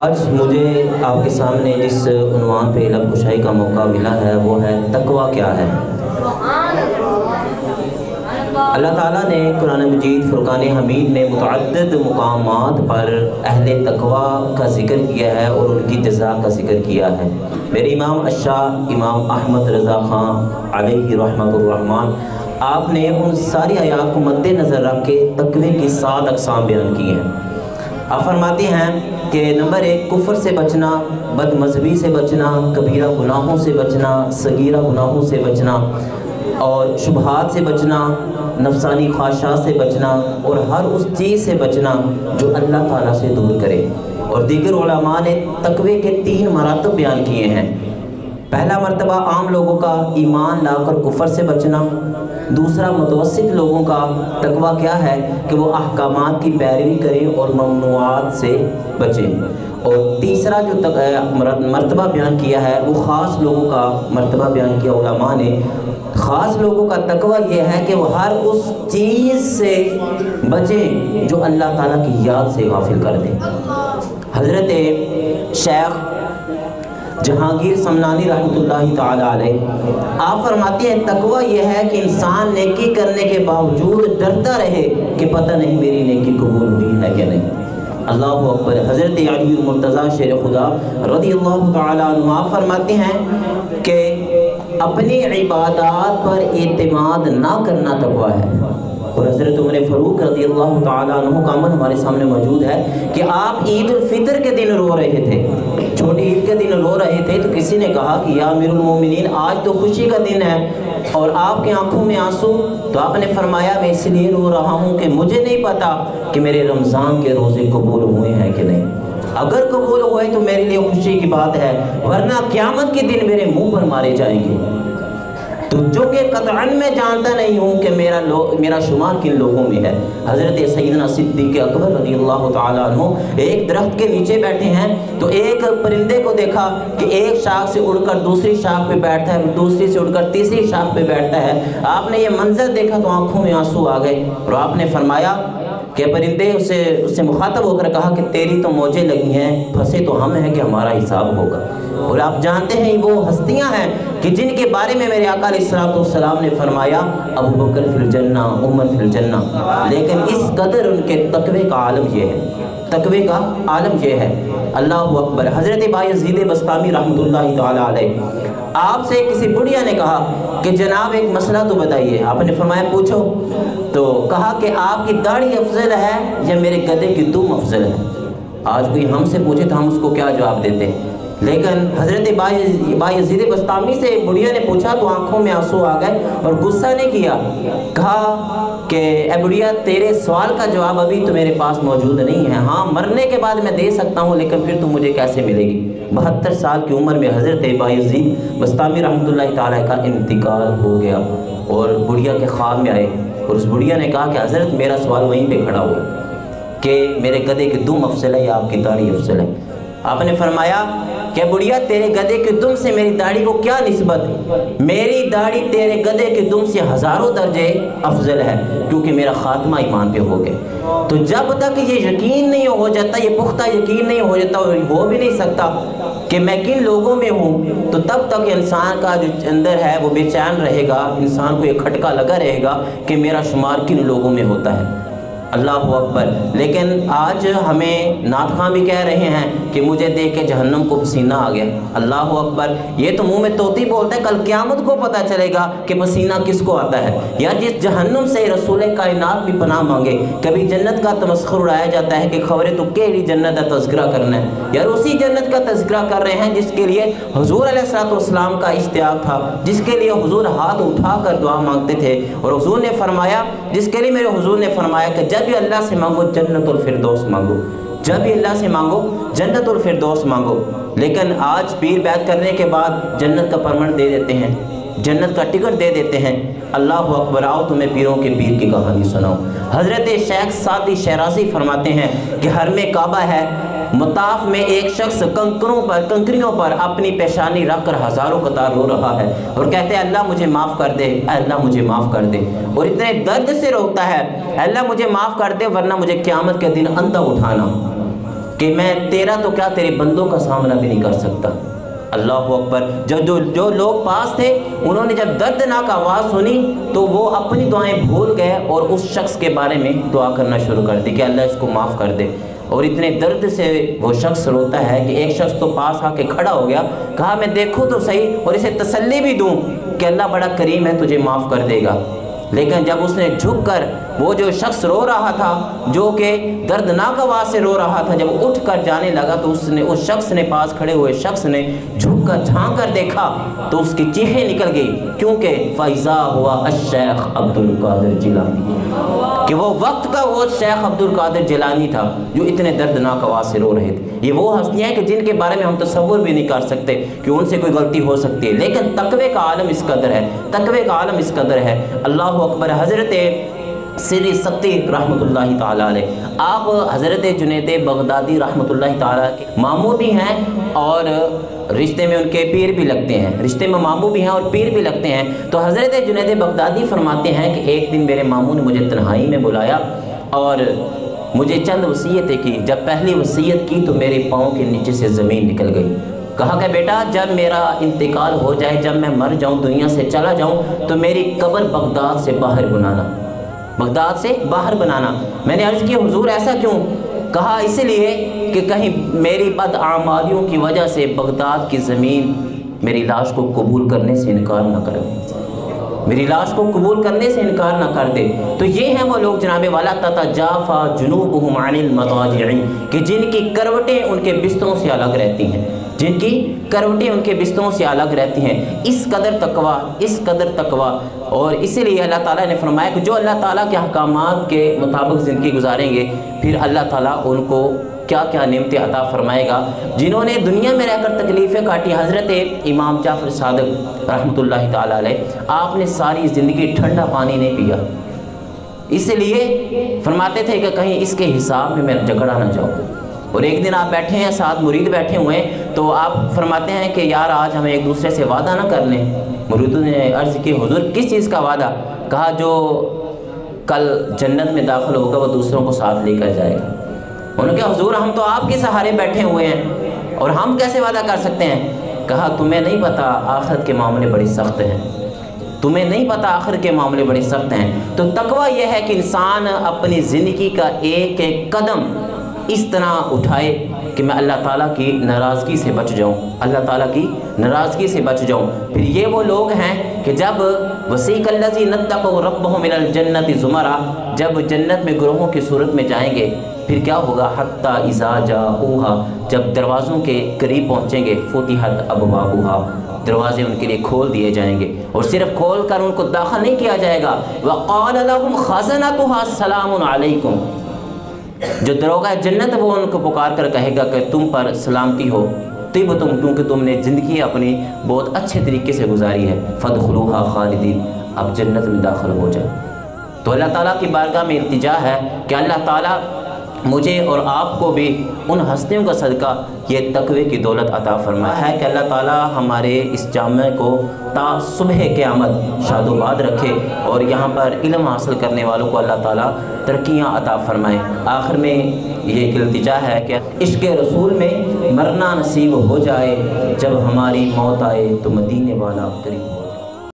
آج مجھے آپ کے سامنے جس عنوان پہ لب کشائی کا موقع ملا ہے وہ ہے تقویٰ کیا ہے۔ اللہ تعالیٰ نے قرآن مجید فرقان حمید میں متعدد مقامات پر اہل تقویٰ کا ذکر کیا ہے اور ان کی جزا کا ذکر کیا ہے۔ میرے امام الشاہ امام احمد رضا خان علیہ رحمۃ الرحمن آپ نے ان ساری آیات کو مد نظر رکھ کے تقوی کی 7 اقسام بیان کی ہیں۔ آپ فرماتے ہیں کہ نمبر 1 کفر سے بچنا، بد مذہبی سے بچنا، کبیرہ گناہوں سے بچنا، صغیرہ گناہوں سے بچنا اور شبہات سے بچنا، نفسانی خواہشات سے بچنا اور ہر اس چیز سے بچنا جو اللہ تعالیٰ سے دور کرے۔ اور دیگر علماء نے تقوی کے 3 مراتب بیان کیے ہیں۔ پہلا مرتبہ عام لوگوں کا ایمان لا کر کفر سے بچنا، دوسرا متوسط لوگوں کا تقویٰ کیا ہے کہ وہ احکامات کی پیروی کریں اور ممنوعات سے بچیں، اور تیسرا جو مرتبہ بیان کیا ہے وہ خاص لوگوں کا مرتبہ بیان کیا علماء نے۔ خاص لوگوں کا تقویٰ یہ ہے کہ وہ ہر اس چیز سے بچیں جو اللہ تعالیٰ کی یاد سے غافل کر دیں۔ حضرت شیخ جہانگیر سمنانی رحمۃ اللہ تعالیٰ علیہ آپ فرماتے ہیں تقویٰ یہ ہے کہ انسان نیکی کرنے کے باوجود ڈرتا رہے کہ پتہ نہیں میری نیکی قبول ہوئی ہے کہ نہیں۔ اللہ اکبر۔ حضرت علی المرتضیٰ شیر خدا رضی اللہ تعالیٰ عنہ آپ فرماتے ہیں کہ اپنی عبادات پر اعتماد نہ کرنا تقویٰ ہے۔ اور حضرت عمر فاروق رضی اللہ تعالیٰ عنہ کا عمل ہمارے سامنے موجود ہے کہ آپ عید الفطر کے دن رو رہے تھے، چھوٹی عید کے دن رو رہے تھے، تو کسی نے کہا کہ یا امیر المومنین آج تو خوشی کا دن ہے اور آپ کی آنکھوں میں آنسو، تو آپ نے فرمایا میں اس لیے رو رہا ہوں کہ مجھے نہیں پتا کہ میرے رمضان کے روزے قبول ہوئے ہیں کہ نہیں۔ اگر قبول ہوئے تو میرے لیے خوشی کی بات ہے، ورنہ قیامت کے دن میرے منہ پر مارے جائیں گے۔ تو جو کہ قطعاً میں جانتا نہیں ہوں کہ میرا شمار کن لوگوں میں ہے۔ حضرت سیدنا صدیق اکبر رضی اللہ تعالیٰ عنہ ایک درخت کے نیچے بیٹھے ہیں تو ایک پرندے کو دیکھا کہ ایک شاخ سے اڑ کر دوسری شاخ پہ بیٹھتا ہے، دوسری سے اڑ کر تیسری شاخ پہ بیٹھتا ہے۔ آپ نے یہ منظر دیکھا تو آنکھوں میں آنسو آ گئے اور آپ نے فرمایا کہ پرندے اس سے مخاطب ہو کر کہا کہ تیری تو موجیں لگی ہیں، پھنسے تو ہم ہیں کہ ہمارا حساب ہوگا۔ اور آپ جانتے ہیں وہ ہستیاں ہیں کہ جن کے بارے میں میرے آقا علیہ السلام نے فرمایا ابو بکر فی الجنہ، عمر فی الجنہ، لیکن اس قدر ان کے تقوی کا عالم یہ ہے، تقوی کا عالم یہ ہے۔ اللہ اکبر۔ حضرت بایزید بسطامی رحمۃ اللہ تعالیٰ علیہ آپ سے کسی بڑھیا نے کہا کہ جناب ایک مسئلہ تو بتائیے۔ آپ نے فرمایا پوچھو، تو کہا کہ آپ کی داڑھی افضل ہے یا میرے گدھے کی دم افضل ہے؟ آج کوئی ہم سے پوچھے تو ہم اس کو کیا جواب دیتے، لیکن حضرت بایزید بسطامی سے بڑھیا نے پوچھا تو آنکھوں میں آنسو آ گئے اور غصہ نہیں کیا، کہا کہ اے بڑھیا تیرے سوال کا جواب ابھی تو میرے پاس موجود نہیں ہے، ہاں مرنے کے بعد میں دے سکتا ہوں لیکن پھر تو مجھے کیسے ملے گی۔ 72 سال کی عمر میں حضرت بایزید بسطامی رحمۃ اللہ تعالیٰ کا انتقال ہو گیا اور بڑھیا کے خواب میں آئے اور اس بڑھیا نے کہا کہ حضرت میرا سوال وہیں پہ کھڑا ہوا کہ میرے گدھے کی دم افضل ہے یا آپ کی داڑھی افضل ہے؟ آپ نے فرمایا کہ بڑھیا تیرے گدھے کی دم سے میری داڑھی کو کیا نسبت؟ میری داڑھی تیرے گدھے کی دم سے ہزاروں درجے افضل ہے کیونکہ میرا خاتمہ ایمان پہ ہو گیا۔ تو جب تک یہ یقین نہیں ہو جاتا، یہ پختہ یقین نہیں ہو جاتا اور ہو بھی نہیں سکتا کہ میں کن لوگوں میں ہوں، تو تب تک انسان کا جو اندر ہے وہ بے چین رہے گا، انسان کو یہ کھٹکا لگا رہے گا کہ میرا شمار کن لوگوں میں ہوتا ہے۔ اللہ اکبر۔ لیکن آج ہمیں نعت خواں بھی کہہ رہے ہیں کہ مجھے دیکھ کے جہنم کو پسینہ آ گیا۔ اللہ اکبر۔ یہ تو منہ میں طوطی بولتا ہے، کل قیامت کو پتہ چلے گا کہ پسینہ کس کو آتا ہے۔ یا جس جہنم سے رسول کائنات بھی پناہ مانگے، کبھی جنت کا تمسخر اڑایا جاتا ہے کہ خبریں تو کیڑی جنت کا تذکرہ کرنا ہے، یار اسی جنت کا تذکرہ کر رہے ہیں جس کے لیے حضور علیہ السلام کا اشتیاق تھا، جس کے لیے حضور ہاتھ اٹھا کر دعا مانگتے تھے، اور حضور نے فرمایا، جس کے لیے میرے حضور نے فرمایا کہ جب بھی اللہ سے مانگو جنت الفردوس مانگو، جب بھی اللہ سے مانگو جنت الفردوس مانگو۔ لیکن آج پیر بیعت کرنے کے بعد جنت کا پرمٹ دے دیتے ہیں، جنت کا ٹکٹ دے دیتے ہیں۔ اللہ اکبر۔ آؤ تمہیں پیروں کے پیر کی کہانی سناؤ۔ حضرت شیخ سعدی شیرازی فرماتے ہیں کہ حرم کعبہ ہے، مطاف میں ایک شخص کنکریوں پر اپنی پیشانی رکھ کر ہزاروں قطار رو رہا ہے اور کہتے ہیں اللہ مجھے معاف کر دے، اے اللہ مجھے معاف کر دے، اور اتنے درد سے روتا ہے اے اللہ مجھے معاف کر دے ورنہ مجھے قیامت کے دن اندھا اٹھانا۔ کہ میں تیرا تو کیا تیرے بندوں کا سامنا بھی نہیں کر سکتا۔ اللہ اکبر۔ جو لوگ پاس تھے انہوں نے جب دردناک آواز سنی تو وہ اپنی دعائیں بھول گئے اور اس شخص کے بارے میں دعا کرنا شروع کر دی کہ اللہ اس کو معاف کر دے۔ اور اتنے درد سے وہ شخص روتا ہے کہ ایک شخص تو پاس آ کے کھڑا ہو گیا، کہا میں دیکھوں تو صحیح اور اسے تسلی بھی دوں کہ اللہ بڑا کریم ہے، تجھے معاف کر دے گا۔ لیکن جب اس نے جھک کر، وہ جو شخص رو رہا تھا جو کہ دردناک آواز سے رو رہا تھا، جب اٹھ کر جانے لگا تو اس شخص نے، پاس کھڑے ہوئے شخص نے جھک کر جھانک کر دیکھا تو اس کی چیخیں نکل گئی، کیونکہ فَإِذَا هُوَ الشیخ عبد القادر جیلانی، کہ وہ وقت کا وہ شیخ عبد القادر جیلانی تھا جو اتنے دردناک آواز سے رو رہے تھے۔ یہ وہ ہستیاں ہیں کہ جن کے بارے میں ہم تصور بھی نہیں کر سکتے کہ ان سے کوئی غلطی ہو سکتی ہے، لیکن تقوی کا عالم اس قدر ہے، تقوی کا عالم اس قدر ہے۔ اللہ اکبر۔ حضرت سری سختی رحمۃ اللہ تعالیٰ علیہ، آپ حضرت جنید بغدادی رحمۃ اللہ تعالیٰ کے ماموں بھی ہیں اور رشتے میں ان کے پیر بھی لگتے ہیں، رشتے میں ماموں بھی ہیں اور پیر بھی لگتے ہیں۔ تو حضرت جنید بغدادی فرماتے ہیں کہ ایک دن میرے ماموں نے مجھے تنہائی میں بلایا اور مجھے چند وصیتیں کی۔ جب پہلی وصیت کی تو میرے پاؤں کے نیچے سے زمین نکل گئی۔ کہا کہ بیٹا جب میرا انتقال ہو جائے، جب میں مر جاؤں، دنیا سے چلا جاؤں، تو میری قبر بغداد سے باہر بنانا، بغداد سے باہر بنانا۔ میں نے عرض کی حضور ایسا کیوں؟ کہا اس لیے کہ کہیں میری بدعمالیوں کی وجہ سے بغداد کی زمین میری لاش کو قبول کرنے سے انکار نہ کرے، میری لاش کو قبول کرنے سے انکار نہ کر دے۔ تو یہ ہیں وہ لوگ جناب والا تتجافا جنوبہم عن المضاجع، کہ جن کی کروٹیں ان کے بستروں سے الگ رہتی ہیں، جن کی کروٹیں ان کے بستروں سے الگ رہتی ہیں۔ اس قدر تقوی، اس قدر تقوی۔ اور اسی لیے اللہ تعالیٰ نے فرمایا کہ جو اللہ تعالیٰ کے احکامات کے مطابق زندگی گزاریں گے، پھر اللہ تعالیٰ ان کو کیا کیا نعمتیں عطا فرمائے گا۔ جنہوں نے دنیا میں رہ کر تکلیفیں کاٹی، حضرت امام جعفر صادق رحمۃ اللہ تعالیٰ علیہ، آپ نے ساری زندگی ٹھنڈا پانی نہیں پیا، اس لیے فرماتے تھے کہ کہیں اس کے حساب میں جھگڑا نہ جاؤں۔ اور ایک دن آپ بیٹھے ہیں، ساتھ مرید بیٹھے ہوئے ہیں، تو آپ فرماتے ہیں کہ یار آج ہمیں ایک دوسرے سے وعدہ نہ کر لیں۔ مریدوں نے عرض کی حضور کس چیز کا وعدہ؟ کہا جو کل جنت میں داخل ہوگا وہ دوسروں کو ساتھ لے کر جائے گا۔ انہوں نے کہا حضور ہم تو آپ کے سہارے بیٹھے ہوئے ہیں اور ہم کیسے وعدہ کر سکتے ہیں؟ کہا تمہیں نہیں پتہ آخرت کے معاملے بڑی سخت ہیں، تمہیں نہیں پتہ آخر کے معاملے بڑے سخت ہیں۔ تو تقویٰ یہ ہے کہ انسان اپنی زندگی کا ایک ایک قدم اس طرح اٹھائے کہ میں اللہ تعالیٰ کی ناراضگی سے بچ جاؤں، اللہ تعالیٰ کی ناراضگی سے بچ جاؤں۔ پھر یہ وہ لوگ ہیں کہ جب وسیق الذین اتقوا ربهم الی الجنۃ زمرا، جب جنت میں گروہوں کی صورت میں جائیں گے، پھر کیا ہوگا؟ حتی اذا جاؤہا، جب دروازوں کے قریب پہنچیں گے، فتحت ابوابہا، دروازے ان کے لیے کھول دیے جائیں گے، اور صرف کھول کر ان کو داخل نہیں کیا جائے گا۔ وقال لهم خزنتها سلام علیکم، جو دروغہ جنت وہ ان کو پکار کر کہے گا کہ تم پر سلامتی ہو، طیبتم، کیونکہ تم نے زندگی اپنی بہت اچھے طریقے سے گزاری ہے، فادخلوہا خالدین، اب جنت میں داخل ہو جائے۔ تو اللہ تعالیٰ کی بارگاہ میں التجا ہے کہ اللہ تعالیٰ مجھے اور آپ کو بھی ان ہستیوں کا صدقہ یہ تقوی کی دولت عطا فرمایا ہے کہ اللہ تعالیٰ ہمارے اس جامعہ کو تا صبح قیامت شاد و باد رکھے، اور یہاں پر علم حاصل کرنے والوں کو اللہ تعالیٰ ترقیاں عطا فرمائے۔ آخر میں یہ ایک التجا ہے کہ عشق رسول میں مرنا نصیب ہو جائے، جب ہماری موت آئے تو مدینے والا قریب